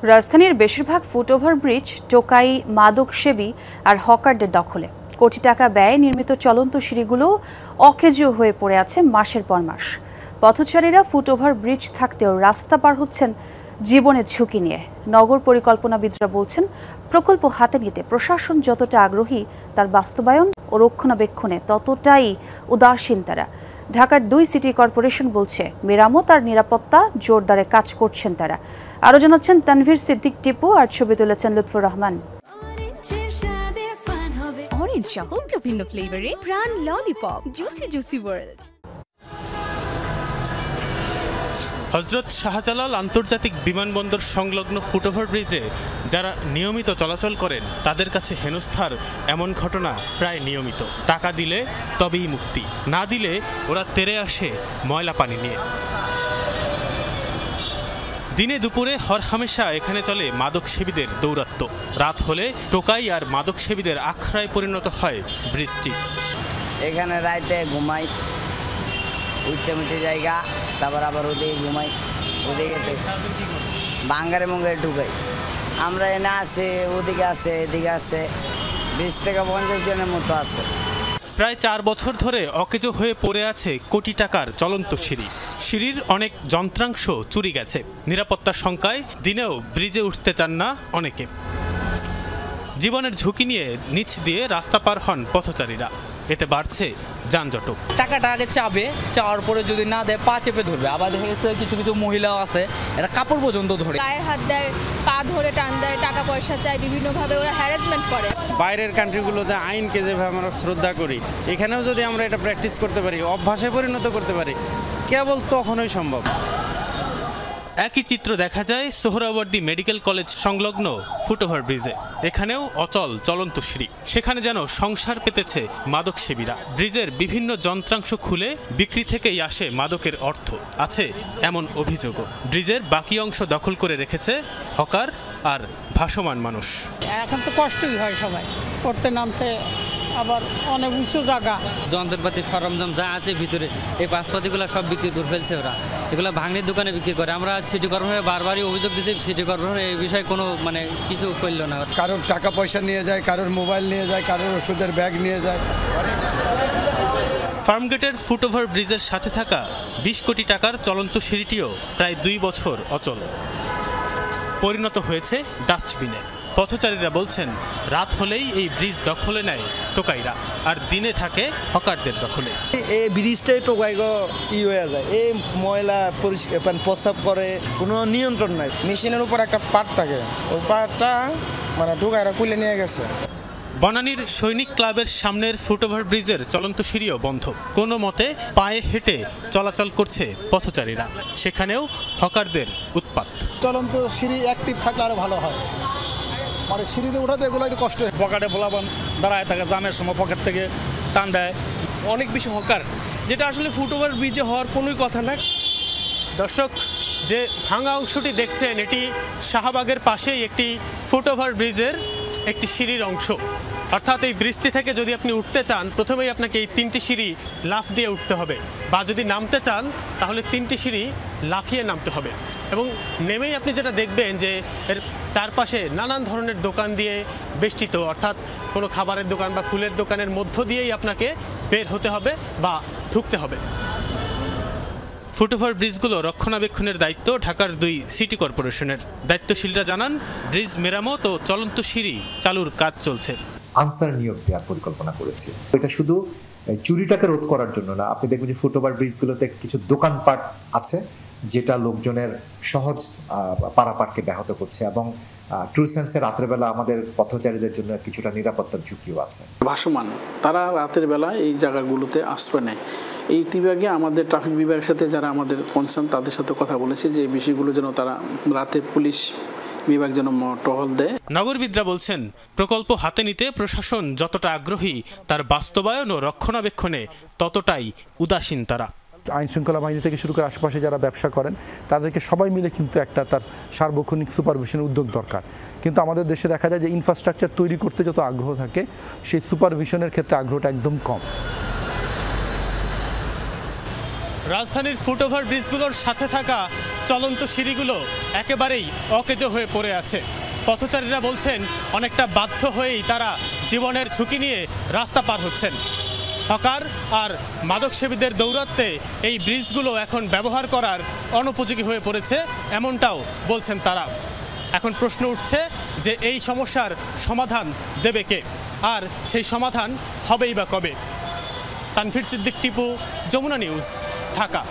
রাজধানীর বেশিরভাগ foot over bridge টোকাই, মাদকসেবী আর হকারদের দখলে। কোটি টাকা ব্যয়ে নির্মিত চলন্ত সিঁড়িগুলো অকেজো হয়ে পড়ে আছে মাসের পর মাস। পথচারীরা ফুটওভার ব্রিজ থাকতেও রাস্তা পার হচ্ছেন জীবনের ঝুঁকি নিয়ে। নগর পরিকল্পনাবিদরা বলছেন, প্রকল্প হাতে নিতে প্রশাসন যতটা আগ্রহী, তার বাস্তবায়ন ও রক্ষণাবেক্ষণে ততটাই উদাসীন তারা। ঢাকার 2 সিটি কর্পোরেশন বলছে, মেরামত আর নিরাপত্তা জোরদারে কাজ করছেন তারা। আরও জানাচ্ছেন তানভীর সিদ্দিক টিপু, আর ছবি তুলেছেন লুৎফুর রহমান। অরেঞ্জ সহ বিভিন্ন ফ্লেভারে প্রাণ lollipop, juicy juicy world. Hazrat Shahjalal আন্তর্জাতিক বিমানবন্দর সংলগ্ন ফুটওভার ব্রিজে যারা নিয়মিত চলাচল করেন, তাদের কাছে হেনস্থার এমন ঘটনা প্রায় নিয়মিত। টাকা দিলে তবেই মুক্তি, না দিলে ওরা তেরে আসে ময়লা পানি নিয়ে। দিনে দুপুরে হরহামেশা এখানে চলে মাদকসেবীদের দৌরাত্ম্য। রাত হলে টোকাই আর মাদকসেবীদের আখড়ায় পরিণত হয় ব্রিজটি। এখানে রাতে ঘুমাই, উঠতে মুঠে জায়গা, তারপর আবার ওদিকে ঘুমাই, ওদিকে বাঙ্গারে মঙ্গারে ঢুকাই। আমরা এনে আছে, ওদিকে আছে, এদিকে আছে, 20 থেকে 50 জনের মতো আছে। প্রায় 4 বছর ধরে অকেজো হয়ে পড়ে আছে কোটি টাকার চলন্ত সিঁড়ি। সিঁড়ির অনেক যন্ত্রাংশ চুরি গেছে। নিরাপত্তার শঙ্কায় দিনেও ব্রিজে উঠতে চান না অনেকে। জীবনের ঝুঁকি নিয়ে নিচ দিয়ে রাস্তা পার হন পথচারীরা। এতে বাড়ছে যানজটও। টাকাটা আগে চাওয়ার পরে যদি না দেয় পা চেপে ধরবে। আবার দেখা গেছে কিছু কিছু মহিলাও আছে, এরা কাপড় পর্যন্ত ধরে, গায়ে হাত দেয়, পা ধরে টান দেয়, টাকা পয়সা চায়, বিভিন্নভাবে ওরা হ্যারাসমেন্ট করে। বাইরের কান্ট্রিগুলোতে আইনকে যেভাবে আমরা শ্রদ্ধা করি, এখানেও যদি আমরা এটা প্র্যাকটিস করতে পারি, অভ্যাসে পরিণত করতে পারি, কেবল তখনই সম্ভব। একই চিত্র দেখা যায় সোহরাওয়ার্দী মেডিকেল কলেজ সংলগ্ন ফুটওভার ব্রিজে। এখানেও অচল চলন্ত সিঁড়ি। সেখানে যেন সংসার পেতেছে মাদকসেবীরা। ব্রিজের বিভিন্ন যন্ত্রাংশ খুলে বিক্রি থেকেই আসে মাদকের অর্থ, আছে এমন অভিযোগও। ব্রিজের বাকি অংশ দখল করে রেখেছে হকার আর ভাসমান মানুষ। এখন তো কষ্টই হয় সবাই করতে নামতে, আবার অনেক উঁচু জায়গা। যন্ত্রপাতি সরঞ্জাম যা আছে ভিতরে, এই পাশপাতিগুলো সব বিক্রি করে ফেলছে ওরা। এগুলো ভাঙনির দোকানে বিক্রি করে। আমরা সিটি কর্পোরেশনে বারবারই অভিযোগ দিচ্ছি, সিটি কর্পোরেশন এই বিষয়ে কোনো কিছু করল না। কারোর টাকা পয়সা নিয়ে যায়, কারোর মোবাইল নিয়ে যায়, কারোর ওষুধের ব্যাগ নিয়ে যায়। ফার্মগেটের ফুটওভার ব্রিজের সাথে থাকা 20 কোটি টাকার চলন্ত সিঁড়িটিও প্রায় 2 বছর অচল, পরিণত হয়েছে ডাস্টবিনে। পথচারীরা বলছেন, রাত হলেই এই ব্রিজ দখলে নেয় টোকাইরা, আর দিনে থাকে হকারদের দখলে। এই ব্রিজটাই টোকাইগো হয়ে যায়, এই ময়লা পরিষ্কার প্রস্রাব করে, কোনো নিয়ন্ত্রণ নাই। মেশিনের উপর একটা পার্ট থাকে, ওই পার্টটা টোকাইরা খুলে নিয়ে গেছে। বনানীর সৈনিক ক্লাবের সামনের ফুটওভার ব্রিজের চলন্ত সিঁড়িও বন্ধ। কোনো মতে পায়ে হেঁটে চলাচল করছে পথচারীরা। সেখানেও হকারদের উৎপাত। চলন্ত সিঁড়ি অ্যাক্টিভ থাকলে আরো ভালো হয়, সিঁড়িতে উঠাতে এগুলো একটু কষ্ট হয়। পকেটে পোলাপান দাঁড়ায় থাকে, জামের সময় পকেট থেকে টান দেয়। অনেক বেশি হকার, যেটা আসলে ফুটওভার ব্রিজে হওয়ার কোনোই কথা না। দর্শক, যে ভাঙা অংশটি দেখছেন, এটি শাহবাগের পাশেই একটি ফুটওভার ব্রিজের একটি সিঁড়ির অংশ। অর্থাৎ এই ব্রিজটি থেকে যদি আপনি উঠতে চান, প্রথমেই আপনাকে এই 3টি সিঁড়ি লাফ দিয়ে উঠতে হবে, বা যদি নামতে চান তাহলে 3টি সিঁড়ি লাফিয়ে নামতে হবে। এবং নেমেই আপনি যেটা দেখবেন যে এর চারপাশে নানান ধরনের দোকান দিয়ে বেষ্টিত, অর্থাৎ কোনো খাবারের দোকান বা ফুলের দোকানের মধ্য দিয়েই আপনাকে বের হতে হবে বা ঢুকতে হবে। ফুটওভার ব্রিজগুলো রক্ষণাবেক্ষণের দায়িত্ব ঢাকার 2 সিটি কর্পোরেশনের। দায়িত্বশীলরা জানান, ব্রিজ মেরামত ও চলন্ত সিঁড়ি চালুর কাজ চলছে। আনসার নিয়োগ দেওয়ার পরিকল্পনা করেছে। এটা শুধু চুরিটাকে রোধ করার জন্য না, আপনি দেখবেন যে ফুটওভার ব্রিজগুলোতে কিছু দোকানপাট আছে যেটা লোকজনের সহজ পারাপারকে ব্যাহত করছে, এবং ট্রু সেন্সে রাত্রেবেলা আমাদের পথচারীদের জন্য কিছুটা নিরাপত্তার ঝুঁকিও আছে। ভাসমান তারা রাতের বেলা এই জায়গাগুলোতে আশ্রয় নেয়। এই বিভাগে আমাদের ট্রাফিক বিভাগের সাথে যারা আমাদের কনসার্ন, তাদের সাথে কথা বলেছে যে এই বিষয়গুলো যেন তারা রাতে পুলিশ বিভাগ যেন টহল দেয়। নগরবিদরা বলছেন, প্রকল্প হাতে নিতে প্রশাসন যতটা আগ্রহী, তার বাস্তবায়ন ও রক্ষণাবেক্ষণে ততটাই উদাসীন তারা। আইন শৃঙ্খলা বাহিনী থেকে শুরু করে আশেপাশে যারা ব্যবসা করেন, তাদেরকে সবাই মিলে কিন্তু একটা তার সার্বক্ষণিক সুপারভিশন উদ্যোগ দরকার। কিন্তু আমাদের দেশে দেখা যায় যে ইনফ্রাস্ট্রাকচার তৈরি করতে যত আগ্রহ থাকে, সেই সুপারভিশনের ক্ষেত্রে আগ্রহটা একদম কম। রাজধানীর ফুটওভার ব্রিজগুলোর সাথে থাকা চলন্ত সিঁড়িগুলো একেবারেই অকেজো হয়ে পড়ে আছে। পথচারীরা বলছেন অনেকটা বাধ্য হয়েই তারা জীবনের ঝুঁকি নিয়ে রাস্তা পার হচ্ছেন। হকার আর মাদকসেবীদের দৌরাত্মে এই ব্রিজগুলো এখন ব্যবহার করার অনুপযোগী হয়ে পড়েছে, এমনটাও বলছেন তারা। এখন প্রশ্ন উঠছে যে এই সমস্যার সমাধান দেবে কে, আর সেই সমাধান হবেই বা কবে? তানভীর সিদ্দিক টিপু, যমুনা নিউজ, ঢাকা।